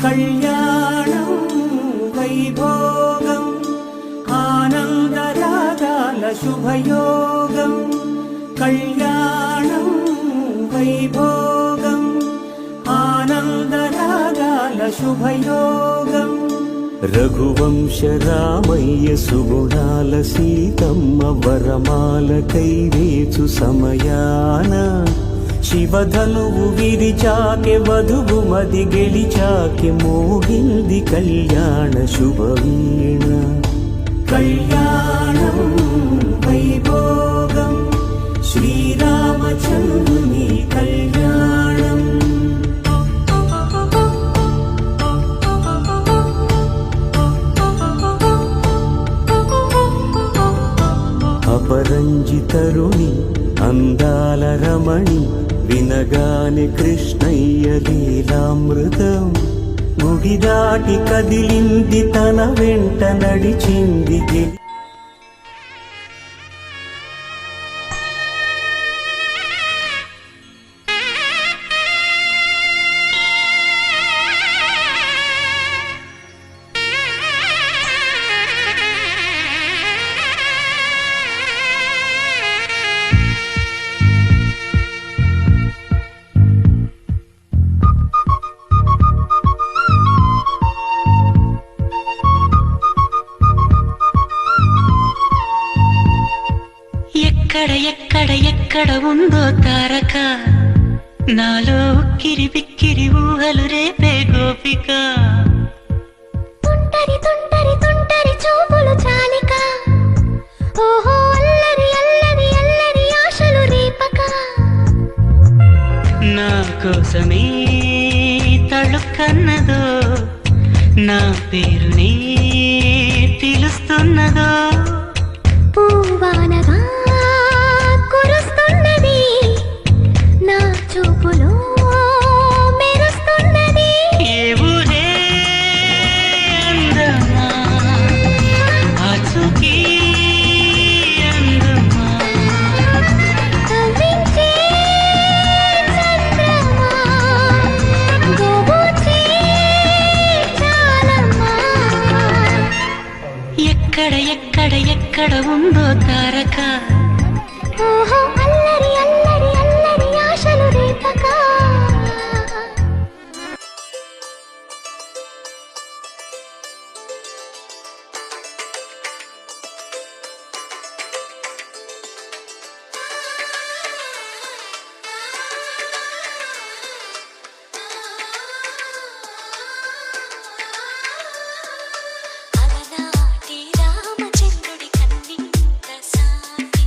కళ్యాణం వైభోగం ఆనందరాగాల శుభయోగం కళ్యాణం వైభోగం ఆనందరాగాల శుభయోగం రఘువంశ రామయ్య సుగుణాల సీతమ్మ వరమాల కైవేచు సమయాన శివధనువు విరిచాకె వధువు మది గెలిచాకె మోగింది కళ్యాణ శుభవీణ కళ్యాణం వైభోగం శ్రీరామచంద్రుని కళ్యాణం అపరంజి తరుణి అందాల రమణి వినగానే కృష్ణయ్య లీలామృతం గుడి దాటి కదిలింది తన వెంట నడిచింది ఎక్కడ ఉందో తారక నాలో ఉక్కిరి బిక్కిరి ఊహలు రేపే గోపిక తుంటరి తుంటరి తుంటరి చూపులు చాలిక ఓహో అల్లరి అల్లరి అల్లరి ఆశలు రేపక నా కోసమే తళుక్కన్నదో నా పేరునే పిలుస్తున్నదో పూవానగా కురుస్తున్నది నా చూపులో మెరుస్తున్నది ఏ ఊరే అందమా ఆచూకీ అందమా కవ్వించే చంద్రమా గోబూచే చాలమ్మా ఎక్కడ ఉందో తారక ఓహో అల్లరి అల్లరి అల్లరి ఆశలు రేపక అలనాటి రామచంద్రుడి కన్నింత సాటి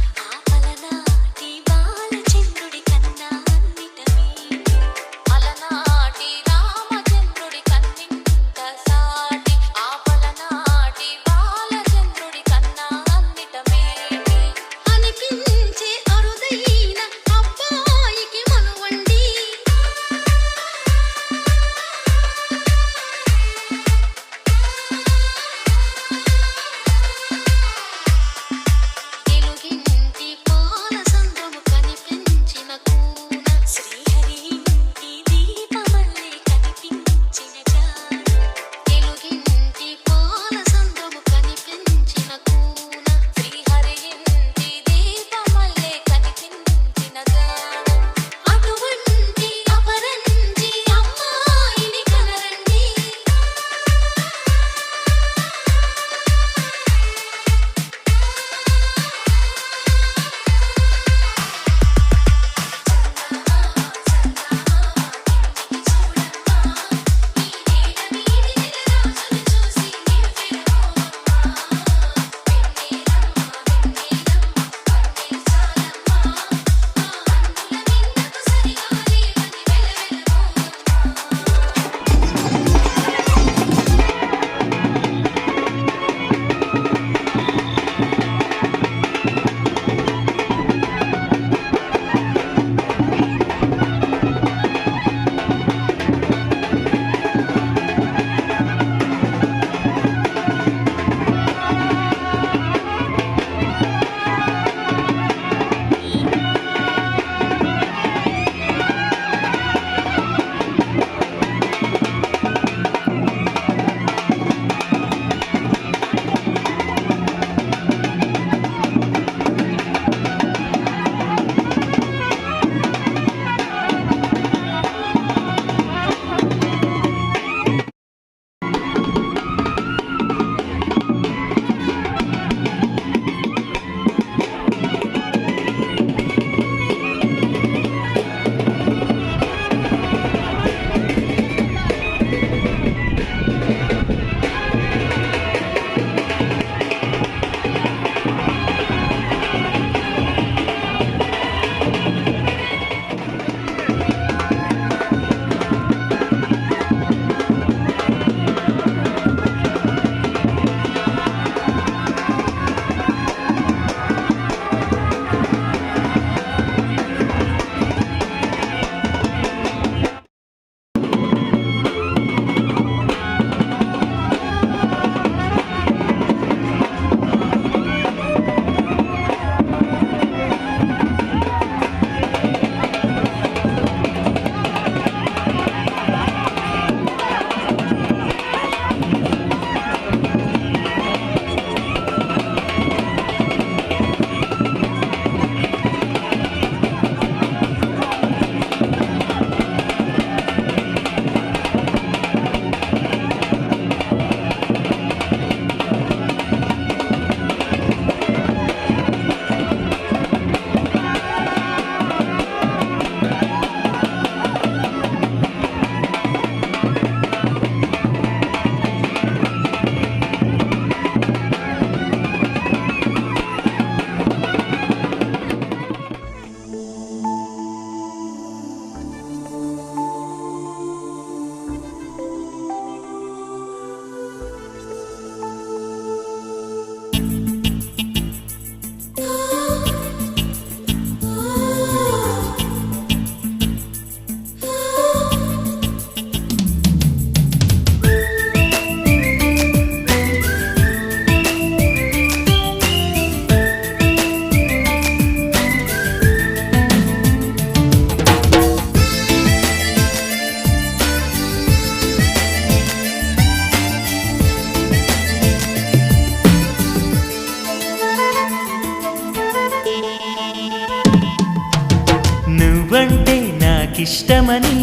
నాకిష్టమని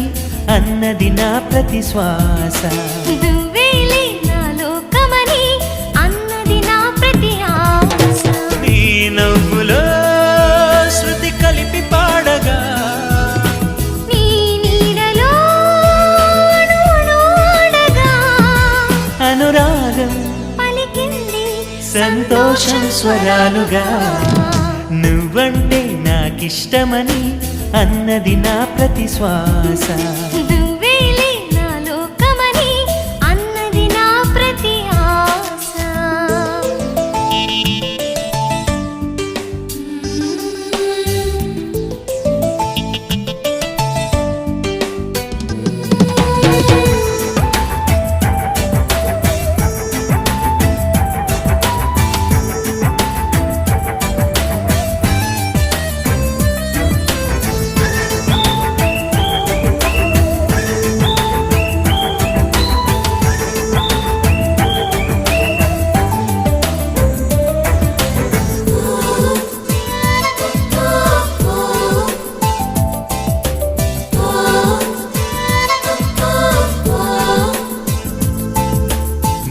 అన్నది నా ప్రతి శ్వాస. నువ్వేలే నా లోకమని అన్నది నా ప్రతి ఆశ. నీ నవ్వులో శృతి కలిపి పాడగా నీ నీడలో అణువణు ఆడగా అనురాగం పలికింది సంతోషం స్వరాలుగా. నువ్వంటే నాకిష్టమని అన్నది నా ప్రతి శ్వాస. నువ్వేలే నా లోకమని అన్నది నా ప్రతి ఆశ.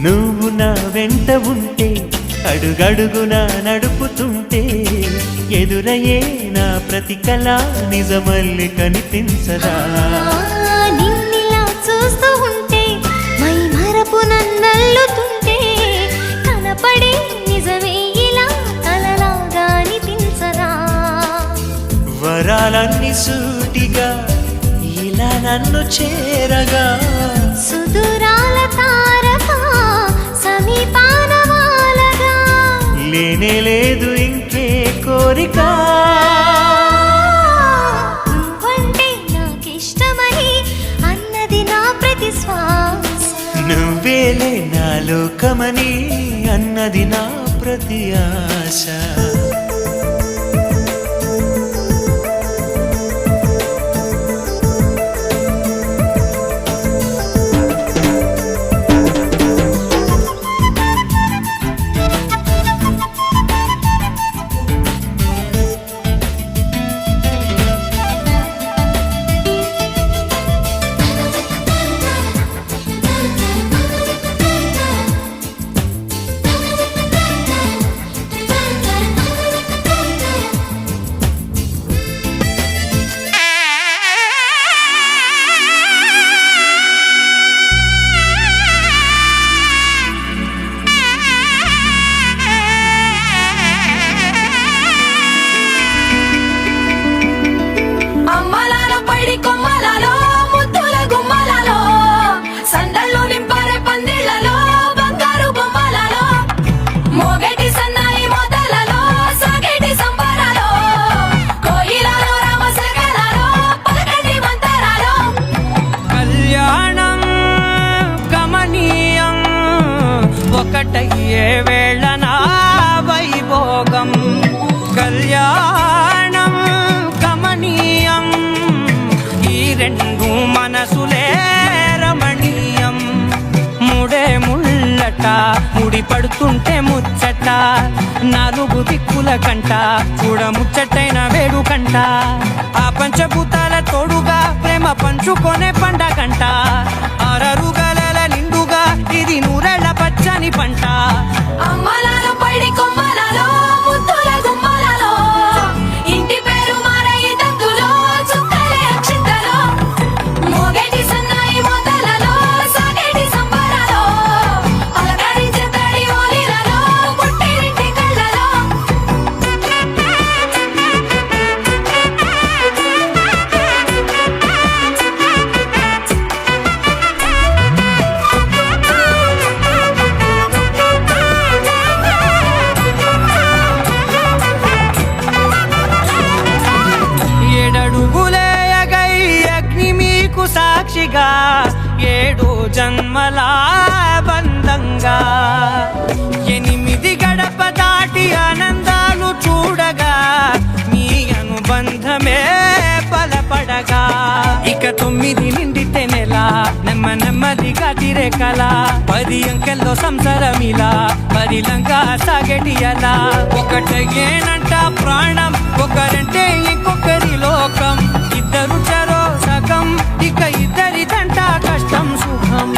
నువ్వు నా వెంట ఉంటే అడుగడుగునా నడుపుతుంటే ఎదురయ్యే నా ప్రతి కళ నిజమల్లి కనిపించదా. నిన్నిలా చూస్తూ ఉంటే మై మరపు నన్నల్లుతుంటే కనపడే నిజమే ఇలా కలలాగా అనిపించదా. వరాలన్నీ సూటిగా ఇలా నన్ను చేరగా సుదూరాల తారక సమీపాన వాలగా లేనే లేదు ఇంకే కోరిక. నువ్వంటే నాకిష్టమని అన్నది నా ప్రతి శ్వాస. నువ్వేలే నా లోకమని అన్నది నా ప్రతి ఆశ. అమ్మలాల పైడి కొమ్మలలో ముద్దుల గుమ్మలలో సందళ్ళు నింపరే పందిళ్లలో బంగారు బొమ్మలలో మోగేటి సన్నాయి మోతలలో సాగేటి సంబరాలో కోయిలలో రామసగలలో పలకటి మంతరాలో. కళ్యాణం గమనీయం ఒకటయ్యే వేళ నా వైభోగం. కళ్యాణం గమనీయం ఈ రెండు మనసులే రమణీయం. ముడే ముళ్ళట ముడి పడుతుంటే ముచ్చట నాలుగు దిక్కుల కంట చూడ ముచ్చటైన వేడుకంట. ఆ పంచభూతాల తోడుగా ప్రేమ పంచుకొనే పండగంట. అరరుగలల నిండుగా ఇది నూరెళ్ళ పచ్చని పంట. అమ్మలాల పైడి కొమ్మలలో ముద్దుల గుమ్మలలో ఇంటి పేరు మారయి దంతులో చుక్కలే అక్షింతలో మోగేటి సన్నాయి మోతలలో సాగేటి సంబరాలో అలకరించే తడి ఓలిలలో పుట్టినింటి కళ్ళలో. ఏడడుగులేయగై అగ్ని మీకు సాక్షిగా 7 జన్మల బంధంగా 8 గడప దాటి ఆనందాలు చూడగా మీ అనుబంధమే బలపడగా. ఇక 9 నిండితే నెల నెమ్మదిగా తిరే కల 10 అంకెల్లో సంసారమిలా పరిలంగా సాగటి అలా. ఒకటేనంట ప్రాణం ఒకరంటే ఇంకొకరి లోకం. ఇద్దరు చరో సగం ఇద్దరిదంట కష్టం సుఖం.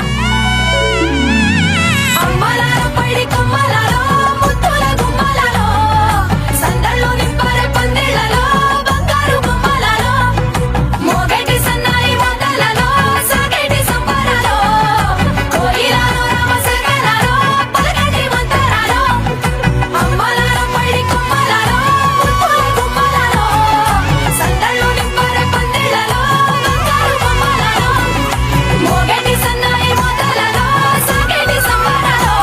అమ్మలాలో పడి కొమ్మలాలో ముద్దుల గుమ్మలాలో సందళ్ళు నింపరే పందిళ్ళలో బంగారు బొమ్మలాలో మోగేటి సన్నాయి మోతలలో సాగేటి సంబరాలో కోయిలాలో రామసగలాలో పలకటి మంతరాలో అమ్మలాలో పడి కొమ్మలాలో ముద్దుల గుమ్మలాలో సందళ్ళు నింపరే పందిళ్ళలో బంగారు బొమ్మలాలో మోగేటి సన్నాయి మోతలలో సాగేటి సంబరాలో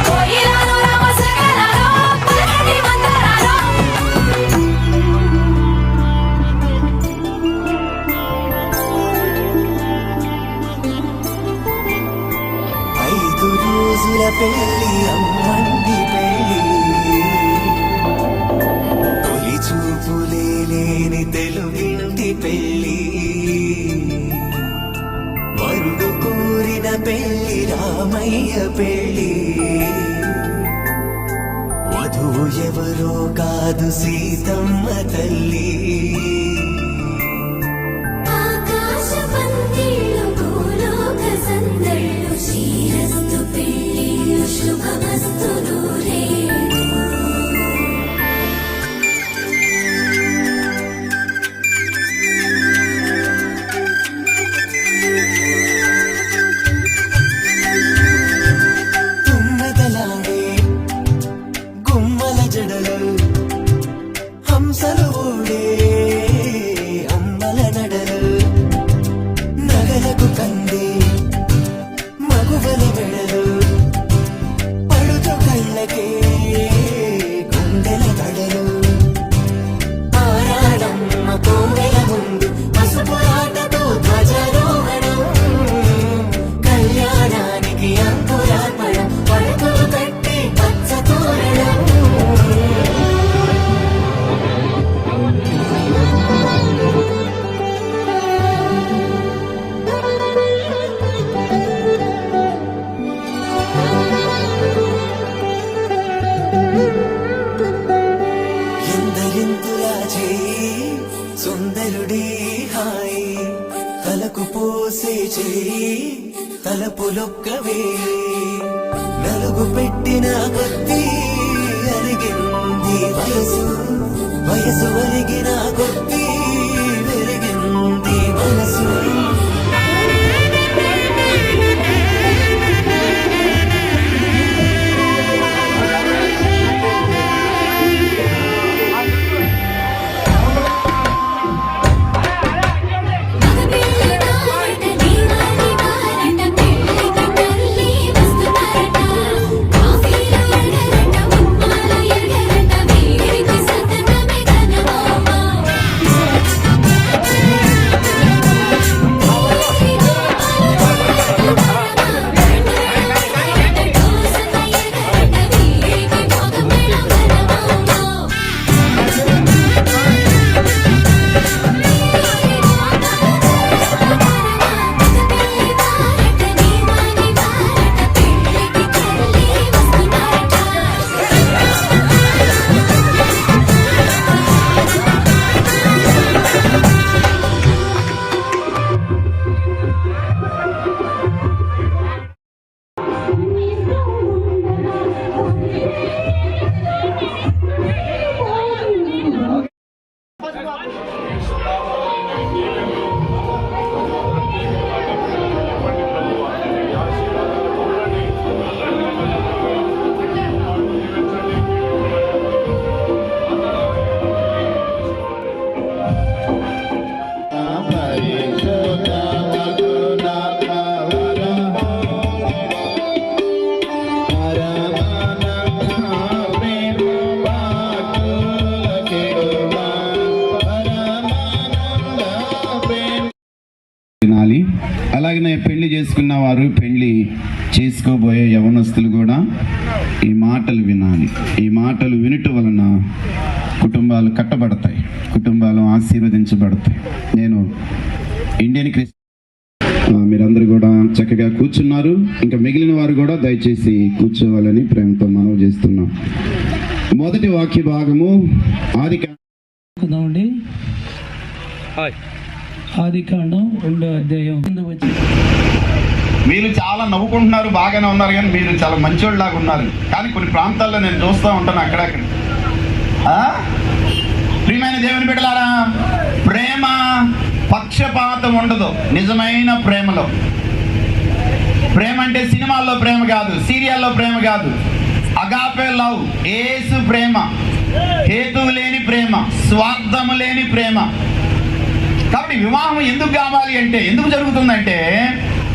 కోయిలాలో రామసగలాలో పలకటి మంతరాలో ఐదు రోజుల పెళ్లి అమ్మంది పెళ్లి, తొలి చూపులే లేని తెలుగింటి పెళ్లి, వరుడు కోరిన పెళ్లి రామయ్య పెళ్లి, వధువు ఎవరో కాదు సీతమ్మ తల్లి. ఆకాశ పందిళ్ళు భూలోక సందళ్ళు శ్రీరస్తు పెళ్ళిళ్ళు శుభమస్తు నూరేళ్ళు. తుమ్మెదలాడే గుమ్మల జడలు, హంసలు ఊడే అమ్మల నడలు, నగలకు కంది మగువల వెడలు, పడుతు కళ్ళకే గుండెల కడలు, ఆరాడమ్మ కోవెల ముందు పసుపు ఆటతో ధ్వజారోహణం, కళ్యాణానికి అంకురార్పణం, పడుతులు కట్టి పచ్చ తోరణం. ఎందరింతులా చేయి సుందరుడి హాయి, తలకు పోసే చేయి తలపులొక్కవే, నలుగు పెట్టిన కొద్దీ అరిగింది వయసు, వయసు అరిగిన కొద్దీ పెరిగింది మనసు. మగపిల్లి వారట నీవారి వారట పెళ్ళికి తల్లి వస్తున్నారట. కాఫీలు ఎడరట ఉప్మాలు ఎడరట వీరికి సతనమే ఘనమామ. వినాలి. అలాగనే పెళ్లి చేసుకున్న వారు, పెళ్లి చేసుకోబోయే యవనస్తులు కూడా ఈ మాటలు వినాలి. ఈ మాటలు వినటం వలన కుటుంబాలు కట్టబడతాయి, కుటుంబాలు ఆశీర్వదించబడతాయి. నేను ఇండియన్ మీరందరూ కూడా చక్కగా కూర్చున్నారు. ఇంకా మిగిలిన వారు కూడా దయచేసి కూర్చోవాలని ప్రేమతో మనవి చేస్తున్నాం. మొదటి వాక్య భాగము ఆది ఆదికాండం 2వ అధ్యాయం కింద వచ్చి మీరు చాలా నవ్వుకుంటున్నారు, బాగానే ఉన్నారు, కానీ మీరు చాలా మంచోళ్ళలాగా ఉన్నారు. కానీ కొన్ని ప్రాంతాల్లో నేను చూస్తూ ఉంటాను అక్కడక్కడ. ప్రియమైన దేవుని బిడ్డలారా, ప్రేమ పక్షపాతం ఉండదు నిజమైన ప్రేమలో. ప్రేమ అంటే సినిమాల్లో ప్రేమ కాదు, సీరియల్లో ప్రేమ కాదు. అగాపే లవ్, యేసు ప్రేమ, హేతువు లేని ప్రేమ, స్వార్థము లేని ప్రేమ. కాబట్టి వివాహం ఎందుకు కావాలి అంటే, ఎందుకు జరుగుతుందంటే,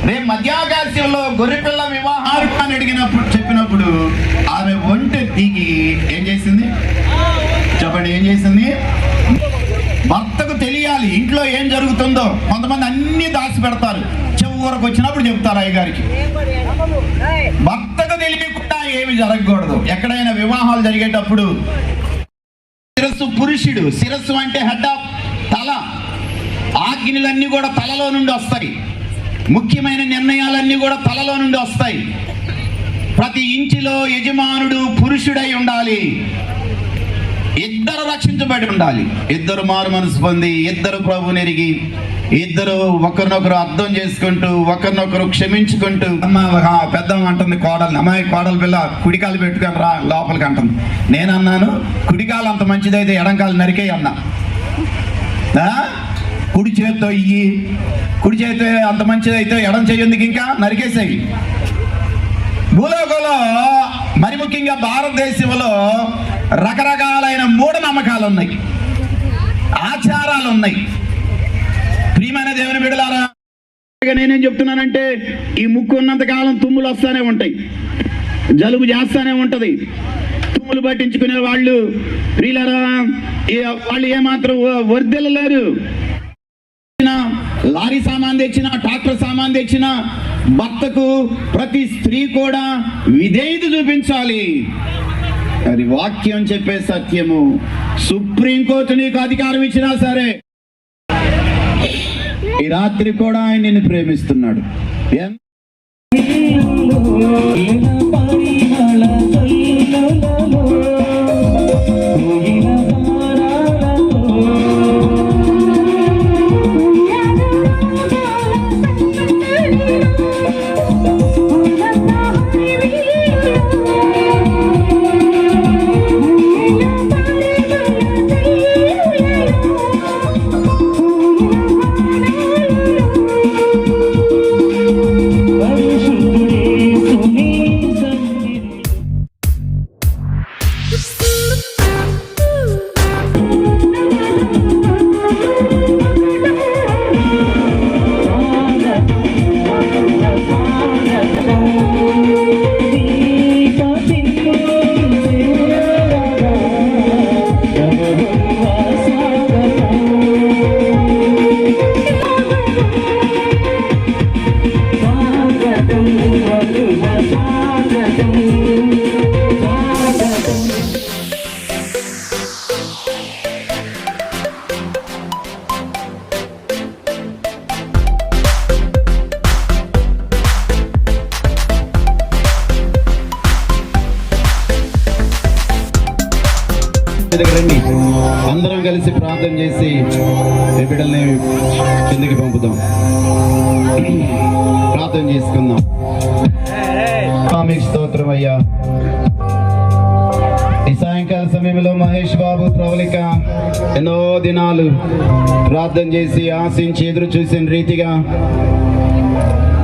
రేపు మధ్యాకాశంలో గొర్రెపిల్ల వివాహాన్ని అడిగినప్పుడు చెప్పినప్పుడు ఆమె ఒంటె దిగి ఏం చేసింది చెప్పండి, ఏం చేసింది? భర్తకు తెలియాలి ఇంట్లో ఏం జరుగుతుందో. కొంతమంది అన్ని దాచి పెడతారు, చివరకు వచ్చినప్పుడు చెప్తారు అయ్యగారికి. భర్తకు తెలియకుండా ఏమి జరగకూడదు. ఎక్కడైనా వివాహాలు జరిగేటప్పుడు శిరస్సు పురుషుడు, శిరస్సు అంటే హెడ్ ఆఫ్, తల. ఆజ్ఞలన్నీ కూడా తలలో నుండి వస్తాయి, ముఖ్యమైన నిర్ణయాలన్నీ కూడా తలలో నుండి వస్తాయి. ప్రతి ఇంటిలో యజమానుడు పురుషుడై ఉండాలి. ఇద్దరు రక్షించబడి ఉండాలి. ఇద్దరు మారు మనసు పొంది, ఇద్దరు ప్రభువుని ఎరిగి, ఇద్దరు ఒకరినొకరు అర్థం చేసుకుంటూ, ఒకరినొకరు క్షమించుకుంటూ. పెద్దమ్మ అంటుంది కోడలు, అమ్మాయి కోడలు పిల్ల కుడికాలు పెట్టుకొని రా లోపలికి అంటుంది. నేనన్నాను, కుడికాలు అంత మంచిదైతే ఎడంకాలు నరికే అన్నా. కుడి చేతితో ఇయ్యి, కుడి చేతితో అంత మంచిదైతే ఎడం చెయ్యేందుకు ఇంకా నరికేసేయి. భూలోకంలో మరి ముఖ్యంగా భారతదేశంలో రకరకాలైన మూఢనమ్మకాలు ఉన్నాయి, ఆచారాలు ఉన్నాయి. ప్రియమైన దేవుని బిడ్డలారా, నేనేం చెప్తున్నానంటే, ఈ ముక్కు ఉన్నంత కాలం తుమ్ములు వస్తానే ఉంటాయి, జలుబు చేస్తానే ఉంటది. తుమ్ములు పట్టించుకునే వాళ్ళు ప్రియులారా, వాళ్ళు ఏమాత్రం వర్ధిల్లలేరు. లారీ సామాన్ తెచ్చినా, ట్రాక్టర్ సామాన్ తెచ్చినా, భర్తకు ప్రతి స్త్రీ కూడా విధేయత చూపించాలి. అది వాక్యం చెప్పే సత్యము. సుప్రీంకోర్టు నీకు అధికారం ఇచ్చినా సరే, ఈ రాత్రి కూడా ఆయన నిన్ను ప్రేమిస్తున్నాడు. రండి, అందరం కలిసి ప్రార్థన చేసి ఈ బిడ్డల్ని కిందకి పంపుదాం. ప్రార్థన చేసుకుందాం. మీకు స్తోత్రం అయ్యా. ఈ సాయంకాల సమయంలో మహేష్ బాబు ప్రవళిక ఎన్నో దినాలు ప్రార్థన చేసి ఆశించి ఎదురు చూసిన రీతిగా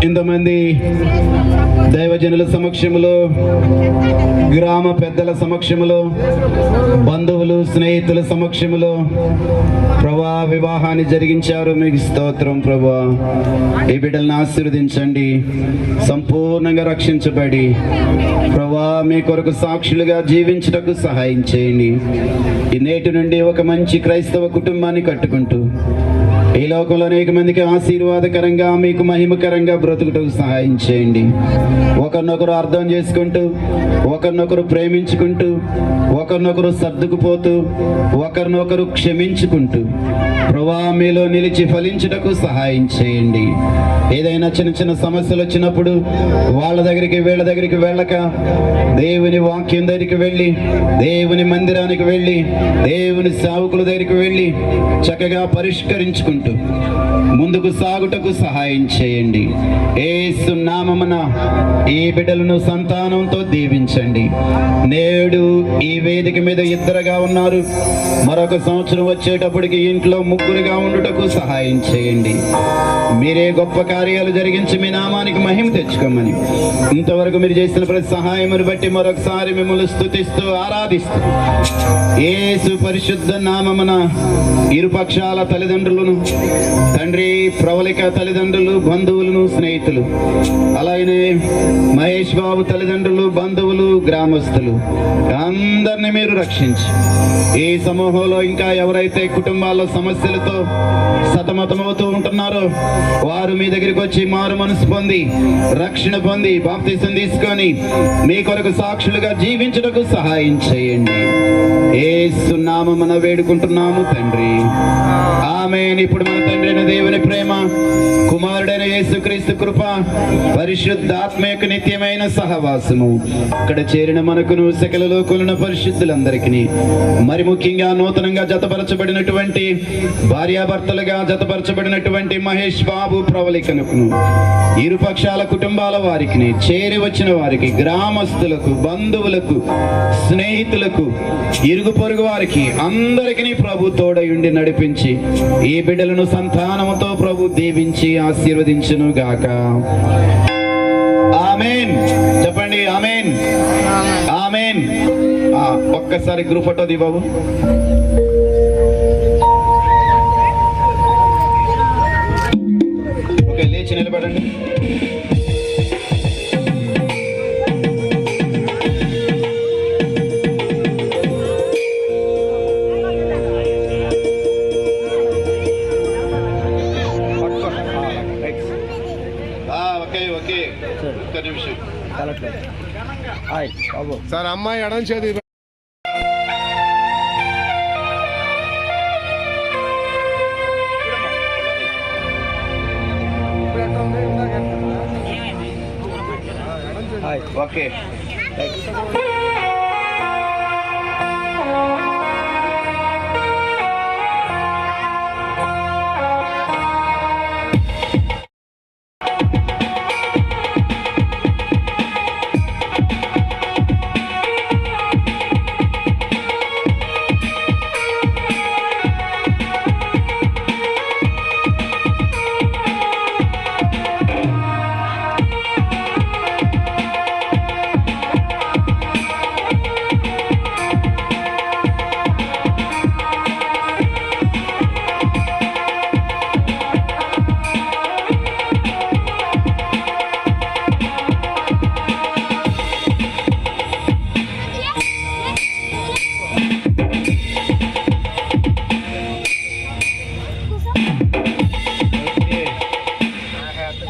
ఇంతమంది దైవజనుల సమక్షములో, గ్రామ పెద్దల సమక్షములో, బంధువులు స్నేహితుల సమక్షములో ప్రభా వివాహాన్ని జరిగించారు. మీకు స్తోత్రం ప్రభా. ఈ బిడ్డలను ఆశీర్వదించండి, సంపూర్ణంగా రక్షించబడి ప్రభా మీ కొరకు సాక్షులుగా జీవించుటకు సహాయం చేయండి. ఈ నేటి నుండి ఒక మంచి క్రైస్తవ కుటుంబాన్ని కట్టుకుంటూ ఈ లోకంలో అనేక మందికి ఆశీర్వాదకరంగా, మీకు మహిమకరంగా బ్రతుకుటకు సహాయం చేయండి. ఒకరినొకరు అర్థం చేసుకుంటూ, ఒకరినొకరు ప్రేమించుకుంటూ, ఒకరినొకరు సర్దుకుపోతూ, ఒకరినొకరు క్షమించుకుంటూ ప్రభువా మీలో నిలిచి ఫలించుటకు సహాయం చేయండి. ఏదైనా చిన్న చిన్న సమస్యలు వచ్చినప్పుడు వాళ్ళ దగ్గరికి వీళ్ళ దగ్గరికి వెళ్ళక, దేవుని వాక్యం దగ్గరికి వెళ్ళి, దేవుని మందిరానికి వెళ్ళి, దేవుని సేవకుల దగ్గరికి వెళ్ళి చక్కగా పరిష్కరించుకుంటూ చేసుకుంటూ ముందుకు సాగుటకు సహాయం చేయండి. యేసు నామమున ఈ బిడ్డలను సంతానంతో దీవించండి. నేడు ఈ వేదిక మీద ఇద్దరుగా ఉన్నారు, మరొక సంవత్సరం వచ్చేటప్పటికి ఇంట్లో ముగ్గురుగా ఉండుటకు సహాయం చేయండి. మీరే గొప్ప కార్యాలు జరిగించి మీ నామానికి మహిమ తెచ్చుకోమని ఇంతవరకు మీరు చేసిన ప్రతి సహాయమును బట్టి మరొకసారి మిమ్మల్ని స్తుతిస్తూ ఆరాధిస్తూ యేసు పరిశుద్ధ నామమున ఇరుపక్షాల తల్లిదండ్రులను, తండ్రి ప్రవళిక తల్లిదండ్రులు, బంధువులను, స్నేహితులు, అలాగనే మహేష్ బాబు తల్లిదండ్రులు, బంధువులు, గ్రామస్తులు అందరినీ మీరు రక్షించి ఈ సమూహంలో ఇంకా ఎవరైతే కుటుంబాల్లో సమస్యలతో సతమతమవుతూ ఉంటున్నారో వారు మీ దగ్గరికి వచ్చి మారు మనసు పొంది రక్షణ పొంది బాప్తిసం తీసుకొని మీ కొరకు సాక్షులుగా జీవించుటకు సహాయం చేయండి. యేసు నామమున వేడుకుంటున్నాము తండ్రి, ఆమేన్. ఇప్పుడు మన తండ్రి అయిన దేవుని ప్రేమ, కుమారుడైన యేసుక్రీస్తు కృప, పరిశుద్ధాత్మ యొక్క నిత్యమైన సహవాసము ఇక్కడ చేరిన మనకును సకల లోకులను పరిశుద్ధులందరికీ, మరి ముఖ్యంగా నూతనంగా జతపరచబడినటువంటి భార్యాభర్తలుగా జతపరచబడినటువంటి మహేష్ బాబు ప్రవళికనుకును, ఇరుపక్షాల కుటుంబాల వారికి, చేరి వచ్చిన వారికి, గ్రామస్తులకు, బంధువులకు, స్నేహితులకు, ఇరుగు పొరుగు వారికి అందరికీ ప్రభు తోడయుండి నడిపించి ఈ బిడ్డలను సంతానముతో ప్రభు దీవించి ఆశీర్వదించును గాక. ఆమేన్. చెప్పండి ఆమేన్, ఆమేన్. ఒక్కసారి group photo the Babu. Okay, లేచి నిలబడండి. ఓకే, ఒక్క నిమిషం. సార్ అమ్మాయి ఎడం చేతి ఓకే.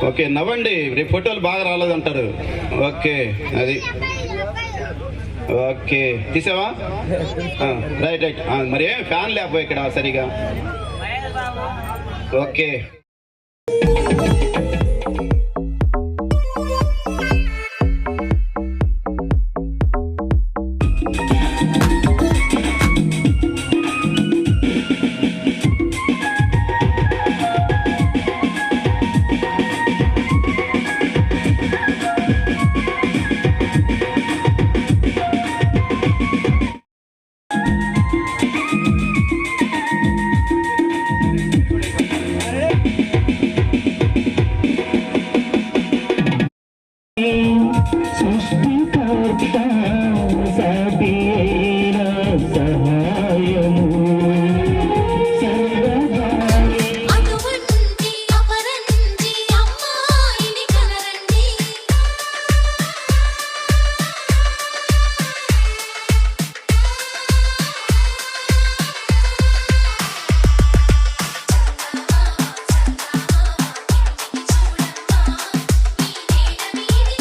ఓకే, నవ్వండి, రేపు ఫోటోలు బాగా రాలేదంటారు. ఓకే, అది ఓకే, తీసావా? Right right. మరి ఏం ఫ్యాన్ లేకపోయి ఇక్కడ సరిగా. ఓకే. అటువంటి అపరంజి అమ్మాయిని కనరండి. చూడమ్మా, ఈ నేల మీది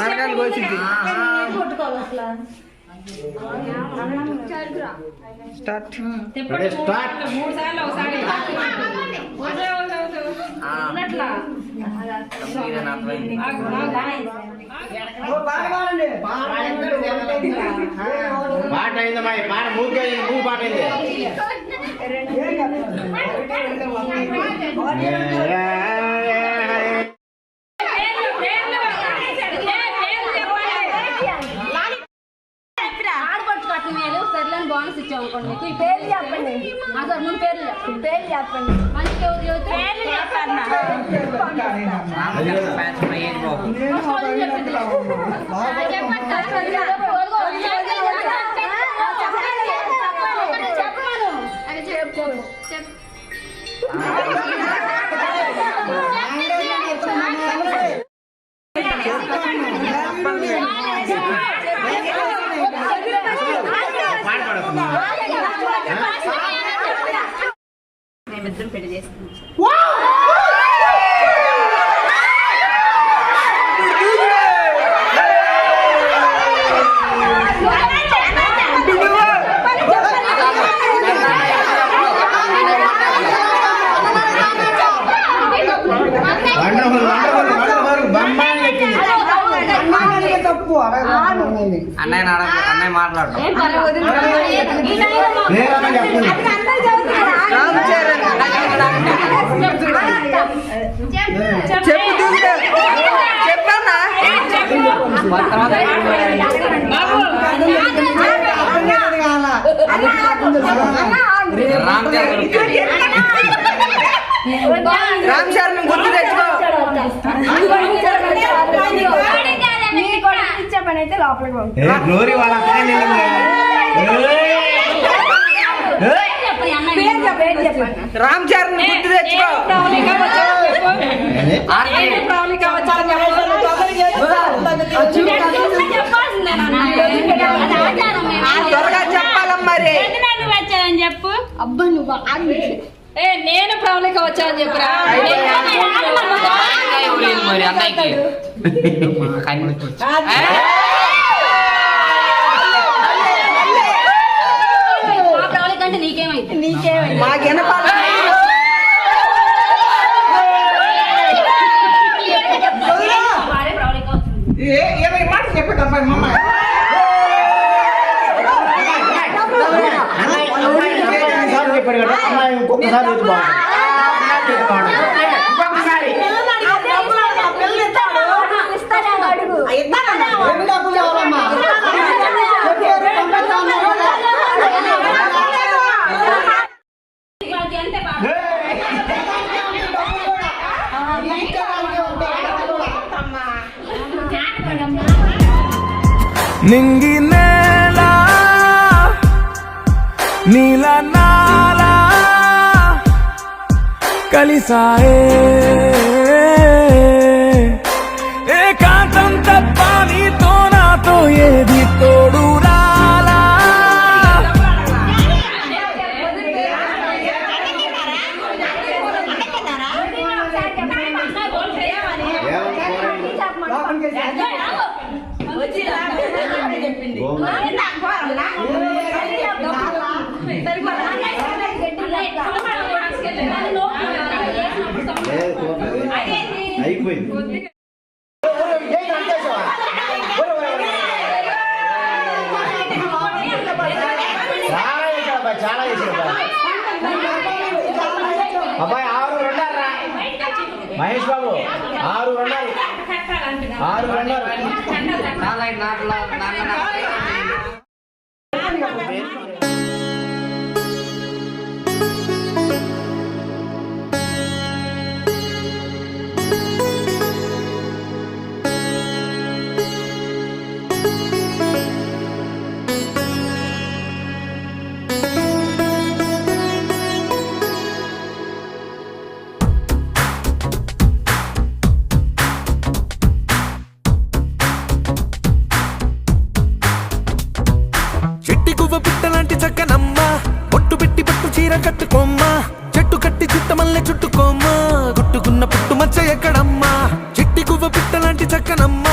నరకాలు కోసింది స్టార్ట్ పాట అయిందమ్మా పాట మూడు పాట అయింది బోనస్ ఇచ్చాం అనుకోండి మీకు ఈ పేర్లు చెప్పండి సార్ ముందు పేర్లు చెప్పండి మంచి పేర్లు మేమిద్దరం పెళ్లి చేసుకున్నాం. అన్నయ్య మాట్లాడు రామ్ చరణ్ గుర్తు తెచ్చుకో పనైతే లోపలికి రామ్ చరణ్ గుర్తు తెచ్చుకో త్వరగా చెప్పాలమ్మ మరి వచ్చానని చెప్పు అబ్బా నువ్వు నేను ప్రవళిక వచ్చానని చెప్పురా మరి అన్నయ్యకి ప్రవళిక అంటే నీకేమైంది మాట చెప్పేటప్ప నింగి నేల నీల నాల కలిసాయే ఏకాంతం తప్ప నీతో నాతో ఏది తోడు రాలా అయిపోయింది చాలా అబ్బాయి 6 రెండారా మహేష్ బాబు 6 రెండాలి 6 రెండాలి కట్టుకోమ్మా చెట్టు కట్టి చుట్టమల్లె చుట్టుకోమ్మా గుట్టుకున్న పుట్టు మచ్చ ఎక్కడమ్మా చిట్టి గువ్వ పిట్టలాంటి చక్కనమ్మ